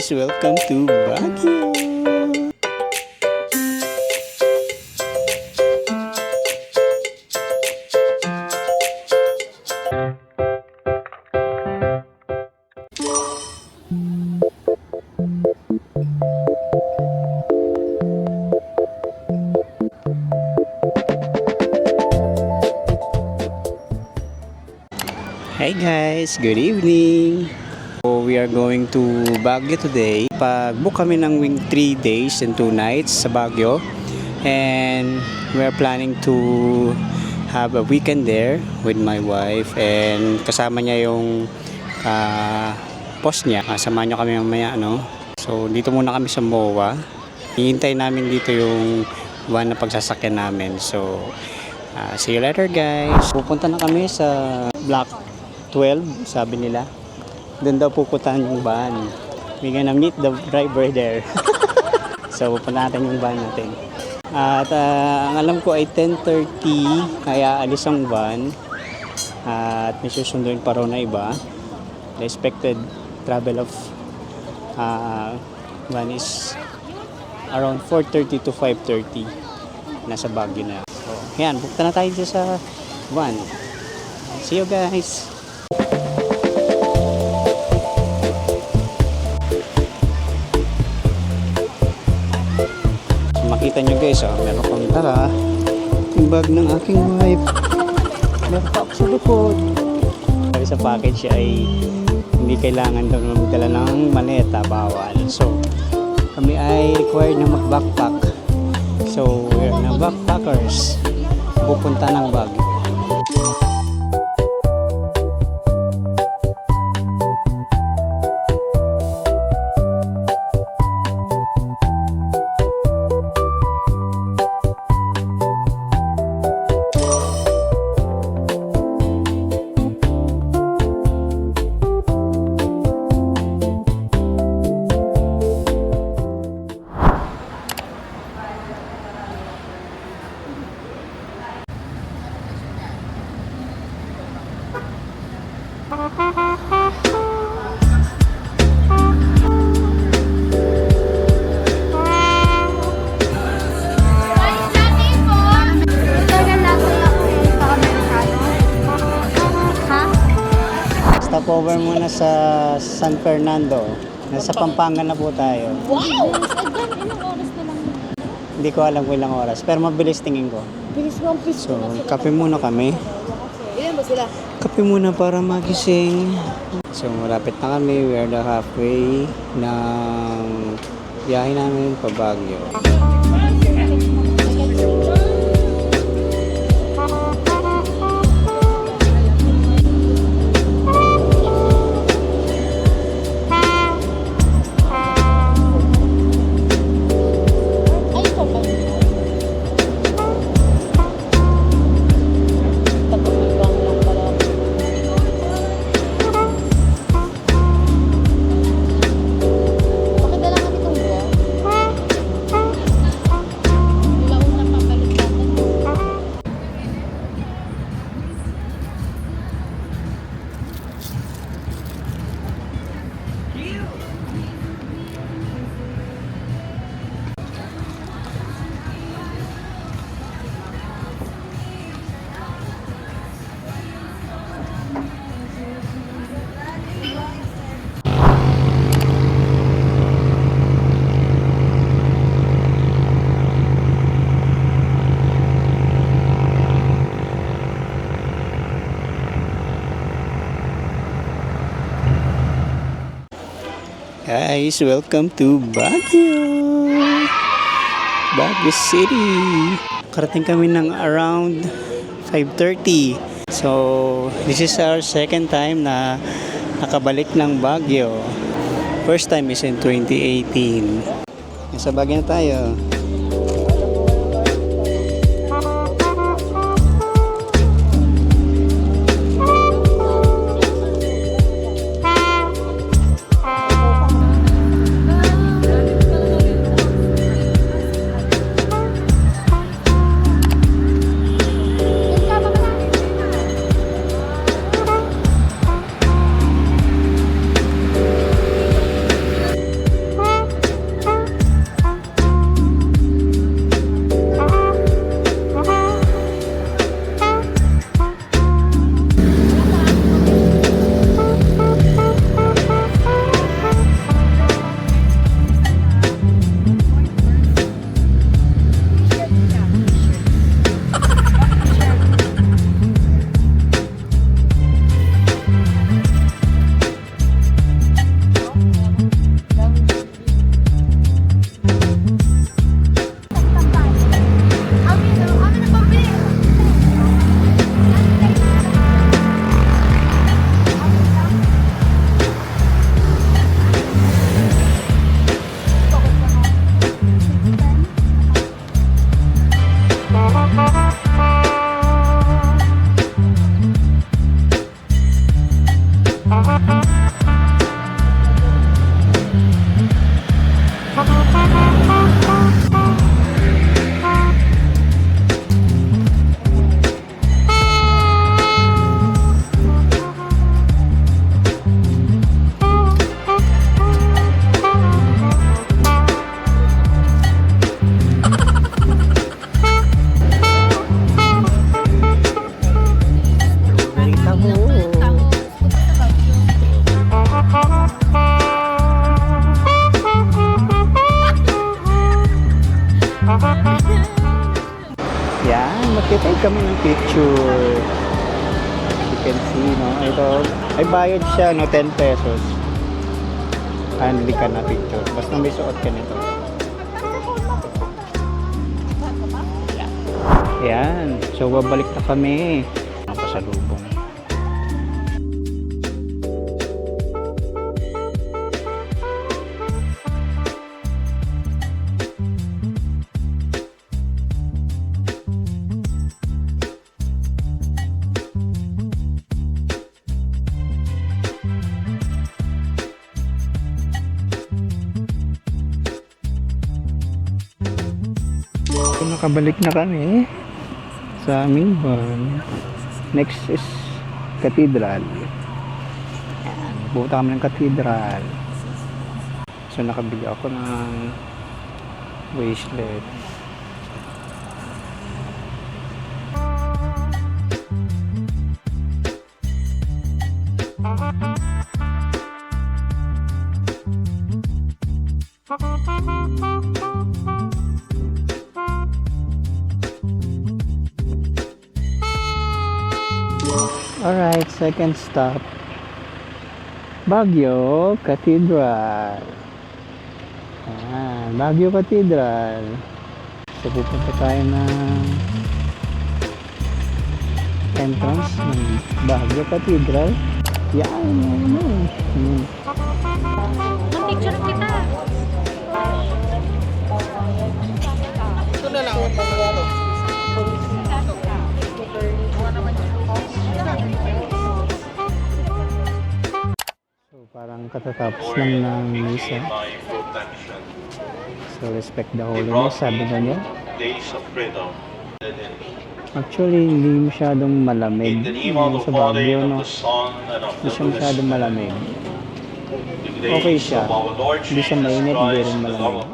guys, welcome to Baguio. Hi guys, good evening. So we are going to Baguio today. Pag-book kami ng wing 3 days and 2 nights sa Baguio. And we are planning to have a weekend there with my wife. And kasama niya yung boss niya. Samahan niyo kami mamaya, no? So dito muna kami sa MOA. Hihintay namin dito yung van na pagsasakyan namin. So see you later guys. Pupunta na kami sa Block 12, sabi nila. Doon daw pupuntahan yung van. We're gonna meet the driver there. So pupunta natin yung van natin. At ang alam ko ay 10:30 kaya alis ang van. At may susunduin pa raw na iba. The expected travel of van is around 4:30 to 5:30. Nasa Baguio na. So yan, bukta na tayo dito sa van. See you guys. Makita nyo guys, meron kang dala yung bag ng aking wife, meron pa ako sa likod. Sabi sa package ay hindi kailangan daw na magdala ng maleta, bawal. So kami ay required na mag-backpack. So we're na backpackers pupunta ng Baguio. Stopover muna sa San Fernando. Nasa Pampanga na po tayo. Wow! Ilang oras na lang? Hindi ko alam kung ilang oras, pero mabilis tingin ko. Bilis mo ang piso. So, kape muna kami. Ilan ba sila? Kape muna para magising. So, malapit na kami. We are the halfway ng biyahe namin pa Baguio. Guys, welcome to Baguio City. Karating kami ng around 5:30. So, this is our second time na nakabalik ng Baguio. First time is in 2018. Nasa Baguio na tayo. kami ng picture. You can see, no? Ito, ay bayad siya, no? 10 pesos. Handli ka na picture. Basta may suot ka nito. Yan. So, babalik na kami. Pasalubong. Nakabalik na kami sa aming van. Next is Cathedral. Pupunta kami ng Cathedral. So nakabili ako ng bracelet. Alright, second stop. Baguio Cathedral. Baguio Cathedral. So pupunta tayo ng entrance ng Baguio Cathedral. Yan, Picture kita. Ito na lang. So parang katatapos lang ng misa. So respect the holiness, sabi na niya. Actually, hindi masyadong malamig sa Baguio, no? Hindi siya masyadong malamig. Okay siya. Hindi siya mainit, hindi rin malamig.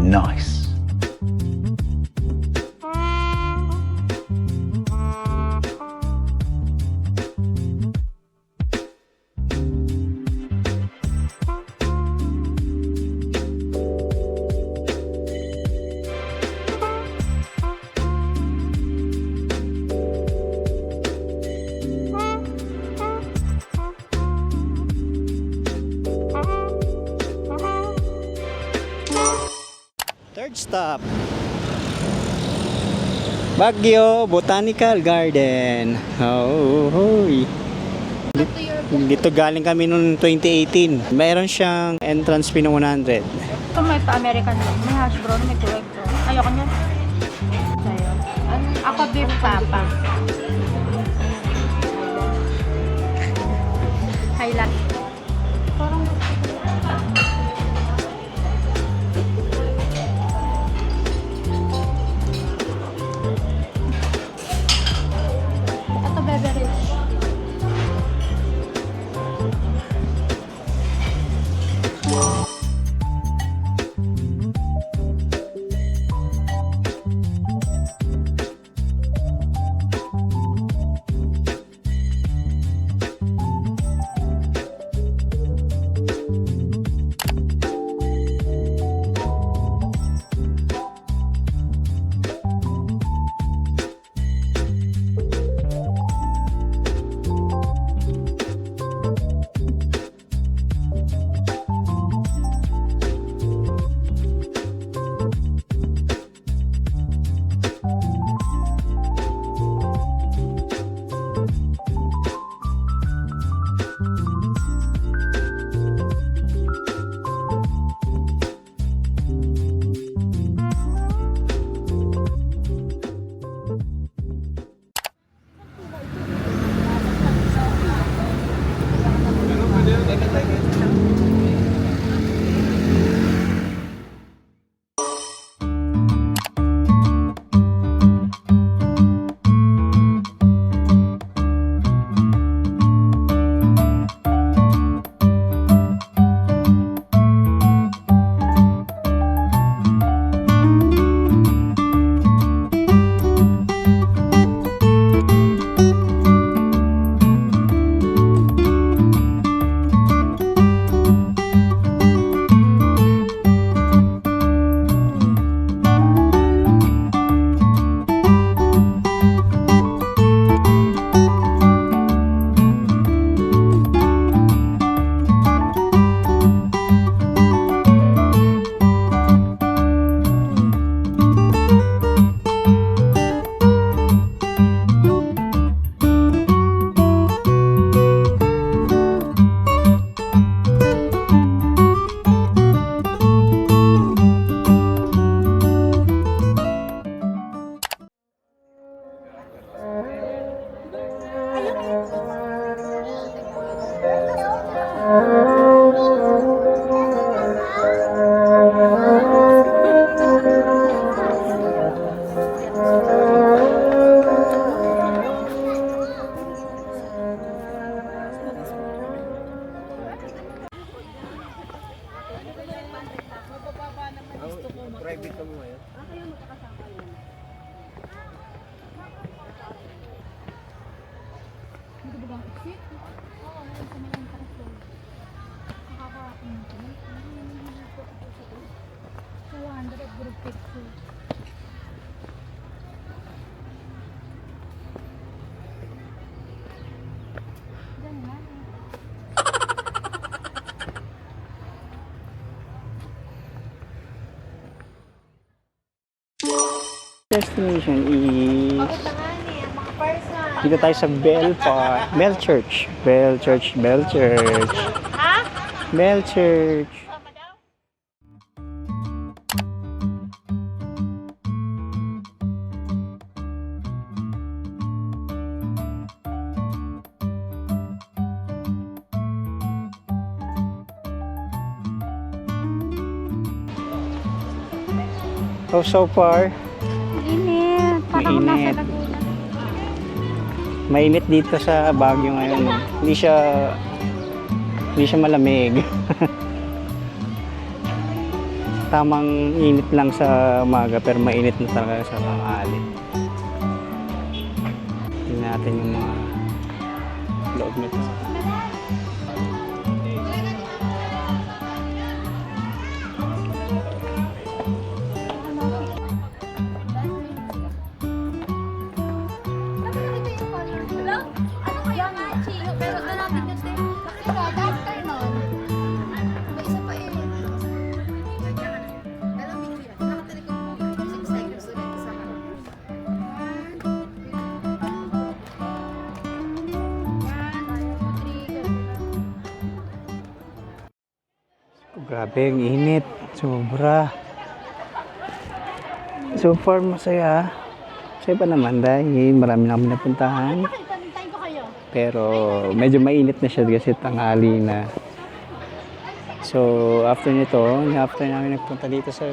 Nice. Third stop. Baguio Botanical Garden. Hoy. Dito galing kami noong 2018. Mayroon siyang entrance fee ng 100. Ito may pa-American lang. May hash brown, may tuwag to. Ayoko niyan. Sa'yo. Ako beef papa. Highlight. Parang ito beverage. Destination is Bakit naman eh, ang mga person. dito tayo sa Bell Church. Bell Church. Ha? Bell Church. Sama daw? So far, Init. Parang Mainit. nasa Laguna. mainit dito sa Baguio ngayon. Hindi siya malamig. Tamang init lang sa umaga pero mainit na talaga sa tanghali. Tingnan natin yung mga loob nito. Ano kaya nga, Chino? Pero hanapin nyo din. Bakit ka? After nun. May isa pa eh. Pero may kira. Nakatalikod mo. 6 seconds ulit sa Grabe ang init. Sobra. So far masaya. Masaya pa naman dahil marami na kami napuntahan. Tayo ko kayo. Pero medyo mainit na siya kasi tanghali na. So after namin nagpunta dito sa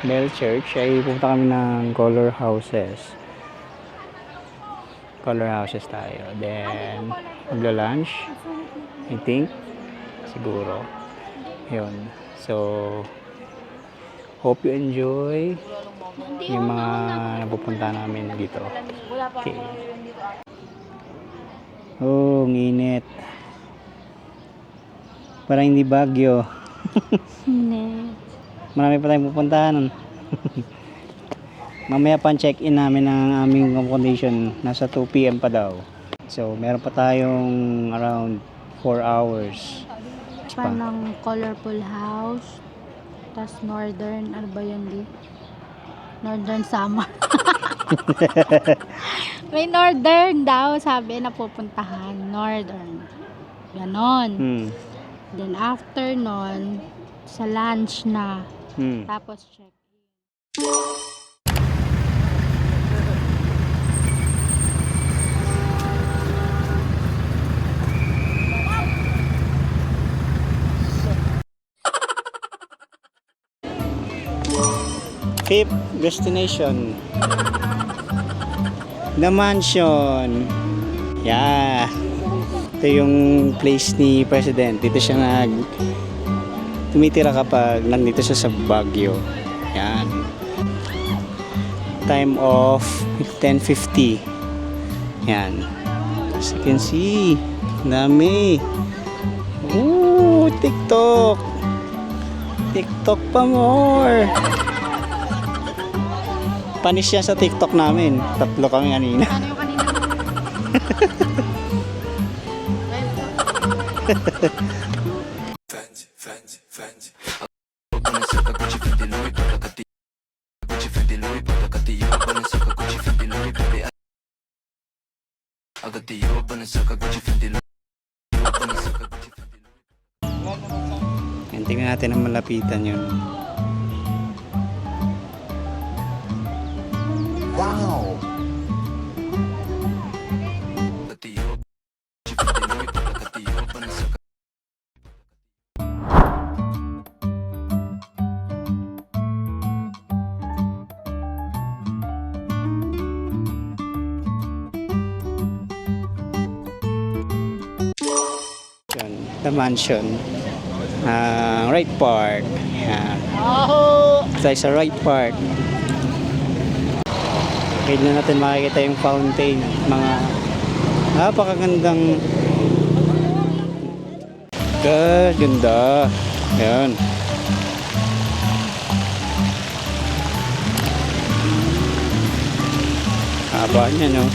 Bell Church, ay pupunta kami ng Color Houses. Color Houses tayo. Then magla-lunch, I think. Siguro. Yun. So hope you enjoy yung mga napupunta namin dito. Okay. Oh, ang init. Parang hindi Baguio. Init. Marami pa tayong pupuntahan. Mamaya pa ang check-in namin ng aming accommodation. Nasa 2 PM pa daw. So, meron pa tayong around 4 hours. Pa ng colorful house. Tas northern, ano ba yun di? Northern summer. May northern daw, sabi na pupuntahan. Northern. Ganon. Then after nun, sa lunch na. Tapos check. Fifth destination. The Mansion. Yeah. Ito yung place ni President. Dito siya tumitira kapag nandito siya sa Baguio. Yan. Time of 10:50. Yan. As you can see, dami. Ooh, TikTok. TikTok pa more. Panis yan sa TikTok namin. 3 kami kanina. Ano yung kanina mo? Yan, tingnan natin ang malapitan yun. Wow! Yun, The Mansion. Right Park. Yan. Tayo sa Right Park. Kaya na natin makikita yung fountain. Mga napakagandang ganda. Yan. Haba niya, no?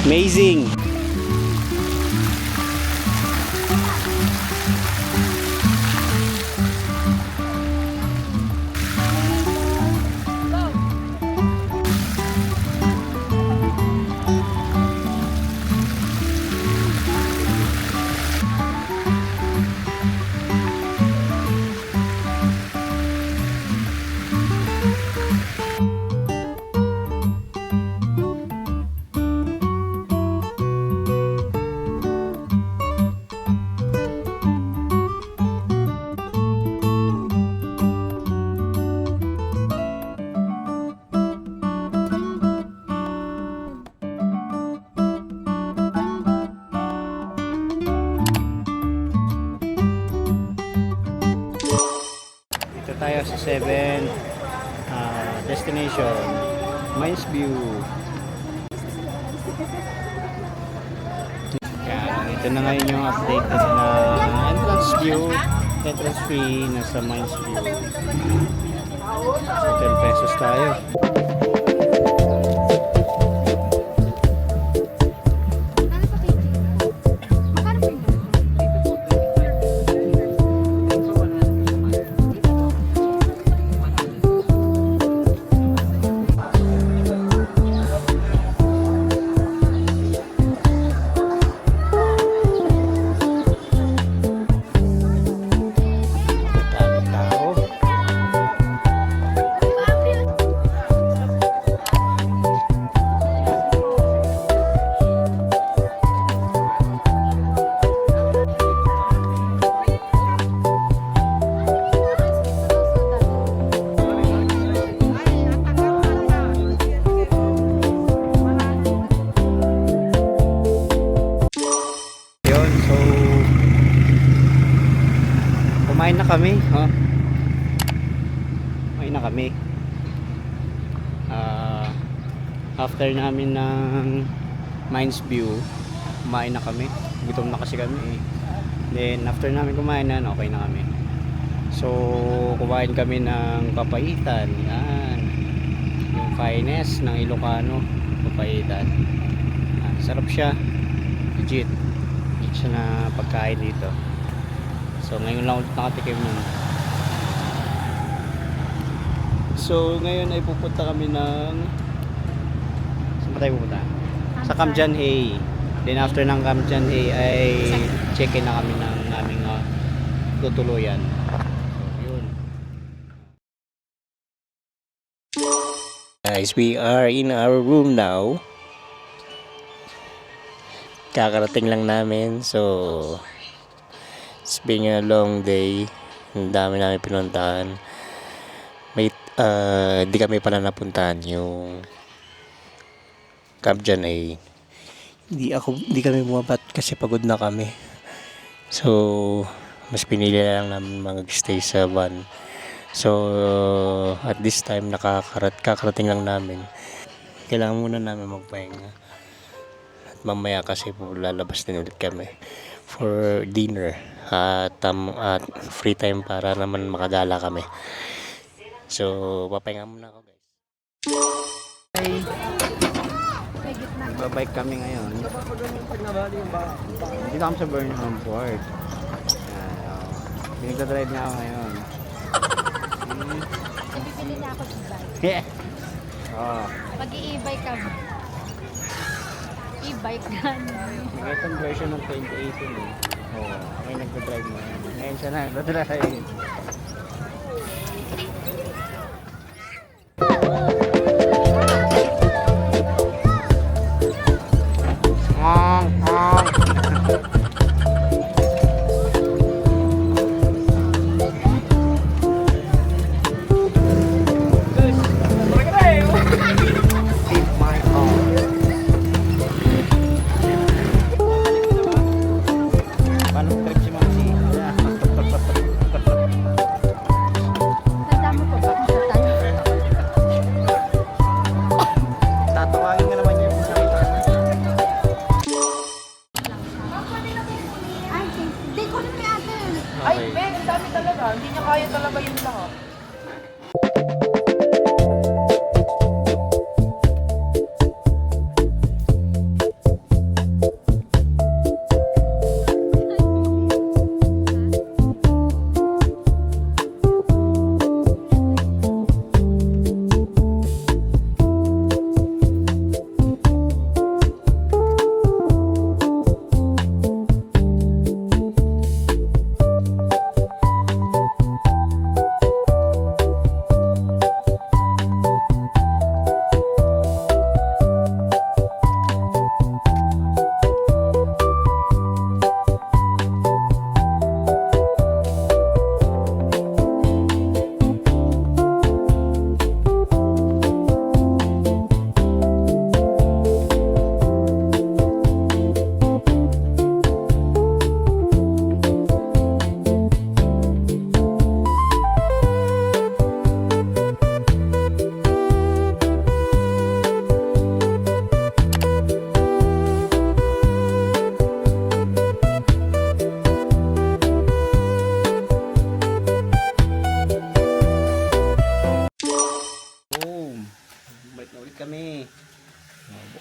Amazing! 7 destination, Mines View. Yan, ito na ngayon yung update na entrance view, entrance fee nasa Mines View. So 10 pesos tayo. Daming tao. Yun, so kumain na kami, kumain na kami. After namin ng Mines View, kumain na kami. Gutom na kasi kami. Then after namin kumain na, okay na kami. So kumain kami ng papaitan. Yan. Yung finest ng Ilocano, papaitan. Sarap siya. Legit siya na pagkain dito. So ngayon lang ulit nakatikim nun. So ngayon ay pupunta kami ng, saan ba tayo pupunta? Sa Kamjanhay. Then after ng Kamjanhay ay check-in na kami ng aming tutuluyan. So yun. Guys, we are in our room now. Kakarating lang namin, so it's been a long day. Ang dami namin pinuntahan. May di kami pala napuntahan yung Camp Janay. Hindi kami bumabat kasi pagod na kami. So mas pinili lang namin mag-stay sa van. So at this time kakarating lang namin. Kailangan muna namin magpahinga. Mamaya kasi po lalabas din ulit kami for dinner at free time para naman makagala kami. So papahinga muna ako, guys. Hey. Babike kami ngayon. Dito kami sa Burnham Port. Pinagdadrive na ako ngayon. Bibili na ako e-bike. Yeah. Mag-i-e-bike ka. E-bike gan. Itong version ng 2018 eh. Okay, nagdadrive na. Ngayon siya na nagdadrive. Paano trip si Ma'am C?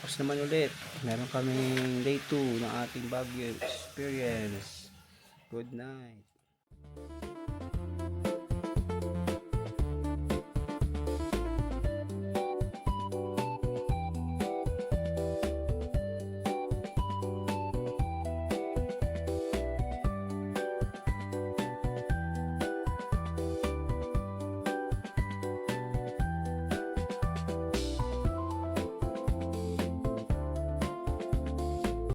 Tapos naman ulit. Meron kaming day 2 ng ating Baguio experience. Good night.